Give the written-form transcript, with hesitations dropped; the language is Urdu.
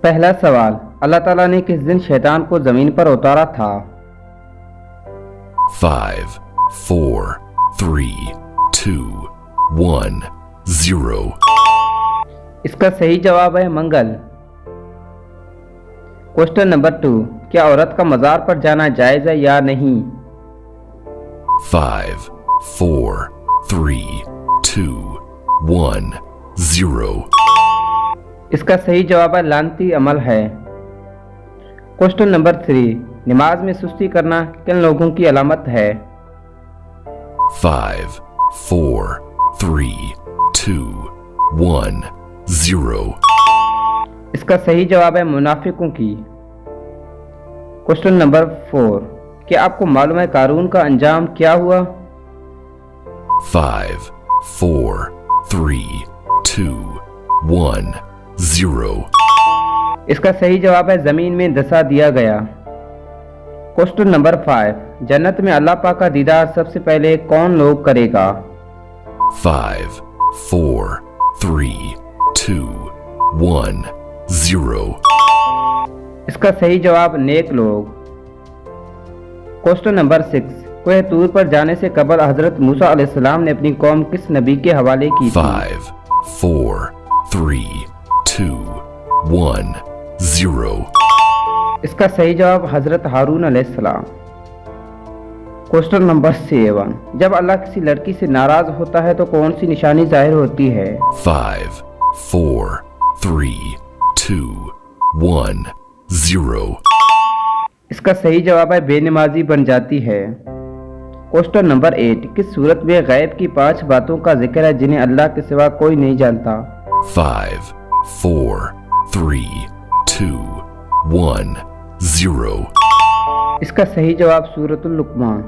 پہلا سوال، اللہ تعالیٰ نے کس دن شیطان کو زمین پر اتارا تھا؟ 5, 4, 3, 2, 1, 0. اس کا صحیح جواب ہے منگل۔ کوشچن نمبر 2، کیا عورت کا مزار پر جانا جائز ہے یا نہیں؟ 5, 4, 3, 2, 1, 0. اس کا صحیح جواب ہے لعنتی عمل ہے۔ کوشچن نمبر 3، نماز میں سستی کرنا کن لوگوں کی علامت ہے؟ 5, 4, 3, 2, 1, 0. اس کا صحیح جواب ہے منافقوں کی۔ کوشچن نمبر 4، کیا آپ کو معلوم ہے قارون کا انجام کیا ہوا؟ 5, 4, 3, 2, 1, 0. اس کا صحیح جواب ہے زمین میں دھسا دیا گیا۔ کوشچن نمبر 5، جنت میں اللہ پاک کا دیدار سب سے پہلے کون لوگ کرے گا؟ 5, 4, 3, 2, 1, 0. اس کا صحیح جواب نیک لوگ۔ کوشچن نمبر 6، کوہ طور پر جانے سے قبل حضرت موسیٰ علیہ السلام نے اپنی قوم کس نبی کے حوالے کی تھی؟ 5, 4, 3, 2, 1, 0. اس کا صحیح جواب حضرت ہارون علیہ السلام۔ کوشچن نمبر 7، جب اللہ کسی لڑکی سے ناراض ہوتا ہے تو کون سی نشانی ظاہر ہوتی ہے؟ 5, 4, 3, 2, 1, 0. اس کا صحیح جواب ہے بے نمازی بن جاتی ہے۔ کوشچن نمبر 8، کس صورت میں غیب کی 5 باتوں کا ذکر ہے جنہیں اللہ کے سوا کوئی نہیں جانتا؟ 5, 4, 3, 2, 1, 0. اس کا صحیح جواب سورۃ اللقمان۔